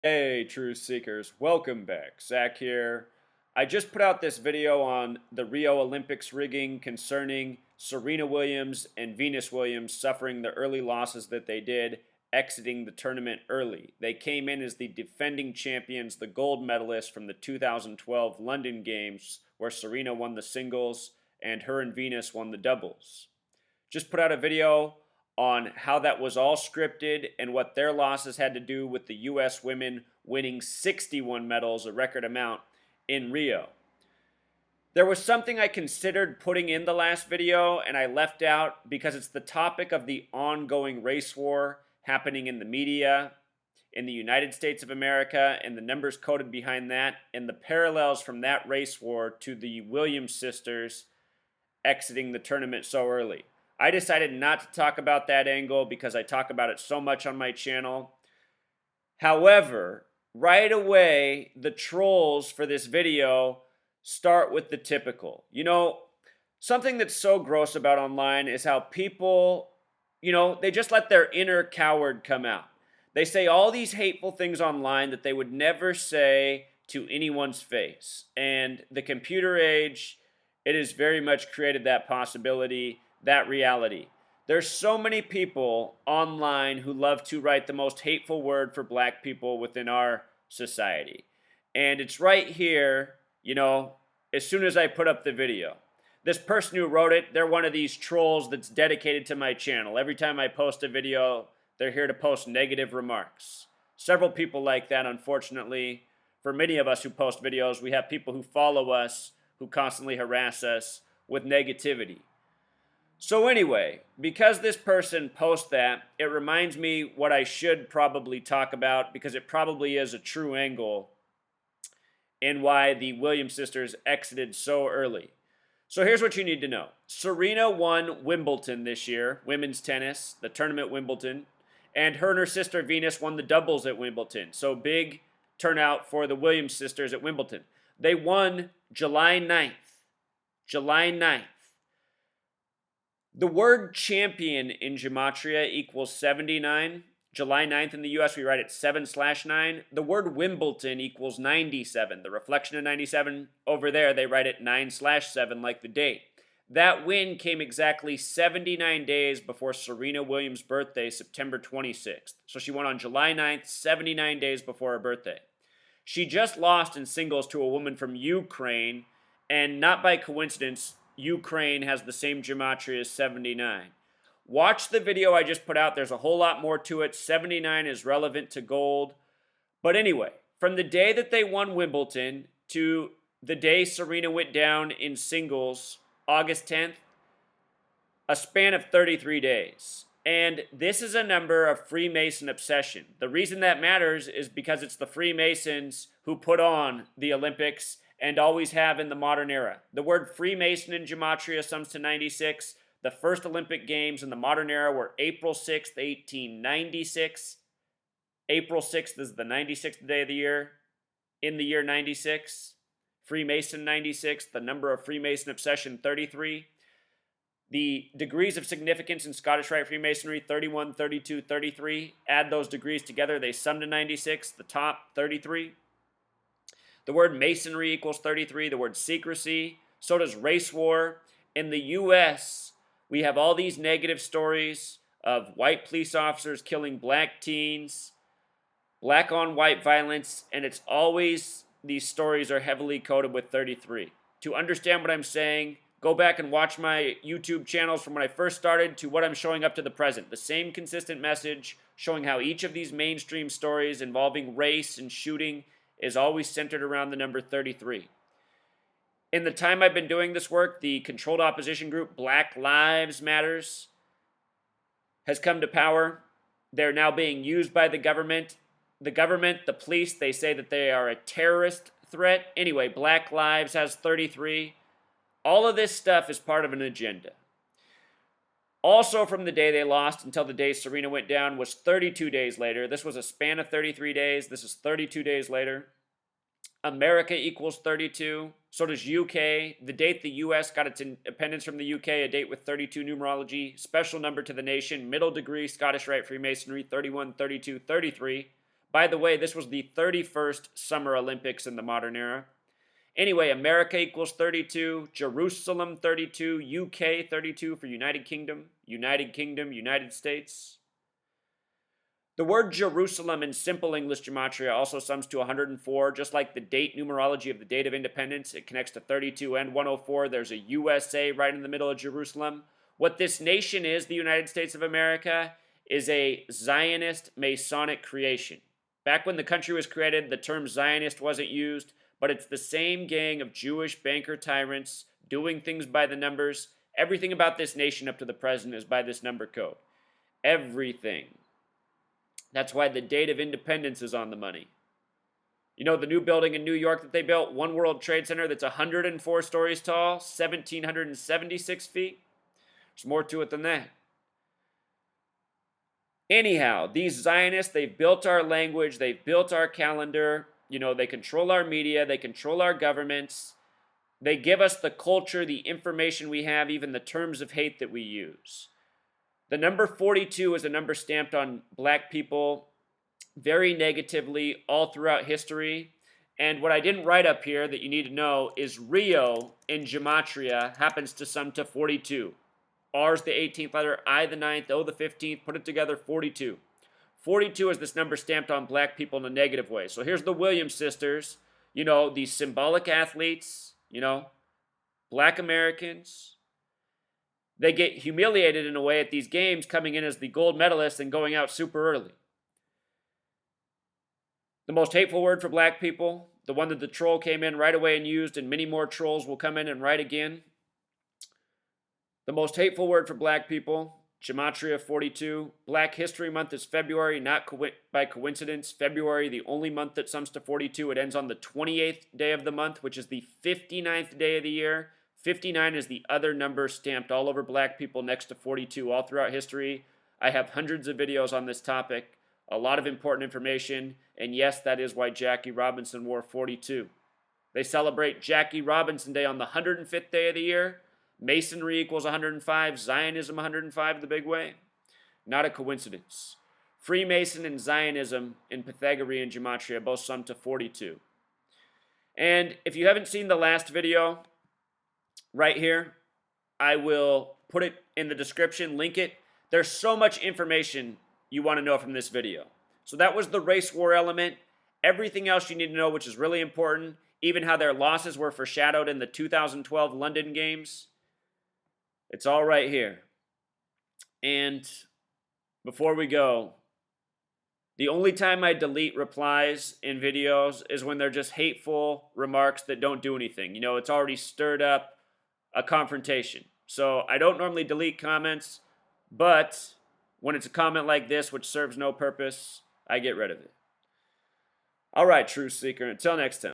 Hey, truth seekers, welcome back. Zach here. I just put out this video on the Rio Olympics rigging concerning Serena Williams and Venus Williams suffering the early losses that they did, exiting the tournament early. They came in as the defending champions, the gold medalists from the 2012 London Games, where Serena won the singles and her and Venus won the doubles. Just put out a video on how that was all scripted and what their losses had to do with the U.S. women winning 61 medals, a record amount, in Rio. There was something I considered putting in the last video and I left out because it's the topic of the ongoing race war happening in the media in the United States of America and the numbers coded behind that and the parallels from that race war to the Williams sisters exiting the tournament so early. I decided not to talk about that angle because I talk about it so much on my channel. However, right away, the trolls for this video start with the typical. Something that's so gross about online is how people, they just let their inner coward come out. They say all these hateful things online that they would never say to anyone's face. And the computer age, it has very much created that possibility, that reality. There's so many people online who love to write the most hateful word for black people within our society. And it's right here, as soon as I put up the video. This person who wrote it, they're one of these trolls that's dedicated to my channel. Every time I post a video, they're here to post negative remarks. Several people like that, unfortunately. For many of us who post videos, we have people who follow us who constantly harass us with negativity. So anyway, because this person posts that, it reminds me what I should probably talk about because it probably is a true angle in why the Williams sisters exited so early. So here's what you need to know. Serena won Wimbledon this year, women's tennis, the tournament Wimbledon, and her sister Venus won the doubles at Wimbledon. So big turnout for the Williams sisters at Wimbledon. They won July 9th. July 9th. The word champion in gematria equals 79. July 9th in the US, we write it 7/9. The word Wimbledon equals 97. The reflection of 97 over there, they write it 9/7 like the date. That win came exactly 79 days before Serena Williams' birthday, September 26th. So she won on July 9th, 79 days before her birthday. She just lost in singles to a woman from Ukraine, and not by coincidence, Ukraine has the same gematria as 79. Watch the video I just put out. There's a whole lot more to it. 79 is relevant to gold. But anyway, from the day that they won Wimbledon to the day Serena went down in singles, August 10th, a span of 33 days. And this is a number of Freemason obsession. The reason that matters is because it's the Freemasons who put on the Olympics and always have in the modern era. The word Freemason in gematria sums to 96. The first Olympic Games in the modern era were April 6th, 1896. April 6th is the 96th day of the year. In the year 96. Freemason 96. The number of Freemason obsession 33. The degrees of significance in Scottish Rite Freemasonry 31, 32, 33. Add those degrees together, they sum to 96. The top 33. The word masonry equals 33. The word secrecy. So does race war. In the U.S., we have all these negative stories of white police officers killing black teens, black on white violence, and it's always, these stories are heavily coded with 33. To understand what I'm saying, go back and watch my YouTube channels from when I first started to what I'm showing up to the present. The same consistent message showing how each of these mainstream stories involving race and shooting is always centered around the number 33. In the time I've been doing this work, the controlled opposition group Black Lives Matters has come to power. They're now being used by the government. The police, they say that they are a terrorist threat. Anyway, Black Lives has 33. All of this stuff is part of an agenda. Also, from the day they lost until the day Serena went down was 32 days later. This was a span of 33 days. This is 32 days later. America equals 32. So does UK. The date the US got its independence from the UK, a date with 32 numerology, special number to the nation, middle degree, Scottish Rite Freemasonry, 31, 32, 33. By the way, this was the 31st Summer Olympics in the modern era. Anyway, America equals 32, Jerusalem 32, UK 32 for United Kingdom, United States. The word Jerusalem in simple English gematria also sums to 104, just like the date numerology of the date of independence. It connects to 32 and 104. There's a USA right in the middle of Jerusalem. What this nation is, the United States of America, is a Zionist Masonic creation. Back when the country was created, the term Zionist wasn't used, but it's the same gang of Jewish banker tyrants doing things by the numbers. Everything about this nation up to the present is by this number code. Everything. That's why the date of independence is on the money. You know the new building in New York that they built, One World Trade Center, that's 104 stories tall, 1,776 feet? There's more to it than that. Anyhow, these Zionists, they've built our language, they've built our calendar, they control our media, they control our governments, they give us the culture, the information we have, even the terms of hate that we use. The number 42 is a number stamped on black people very negatively all throughout history. And what I didn't write up here that you need to know is Rio in gematria happens to sum to 42. R's the 18th letter, I the 9th, O the 15th, put it together, 42. 42 is this number stamped on black people in a negative way. So here's the Williams sisters, these symbolic athletes, black Americans. They get humiliated in a way at these games, coming in as the gold medalists and going out super early. The most hateful word for black people, the one that the troll came in right away and used, and many more trolls will come in and write again. The most hateful word for black people, gematria 42. Black History Month is February, not by coincidence. February, the only month that sums to 42. It ends on the 28th day of the month, which is the 59th day of the year. 59 is the other number stamped all over black people next to 42 all throughout history. I have hundreds of videos on this topic, a lot of important information, and yes, that is why Jackie Robinson wore 42. They celebrate Jackie Robinson Day on the 105th day of the year. Masonry equals 105, Zionism 105 the big way. Not a coincidence. Freemason and Zionism in Pythagorean gematria both sum to 42. And if you haven't seen the last video, right here, I will put it in the description, link it. There's so much information you want to know from this video. So that was the race war element. Everything else you need to know, which is really important, even how their losses were foreshadowed in the 2012 London Games. It's all right here. And before we go, the only time I delete replies in videos is when they're just hateful remarks that don't do anything. It's already stirred up a confrontation. So I don't normally delete comments, but when it's a comment like this, which serves no purpose, I get rid of it. All right, Truth Seeker, until next time.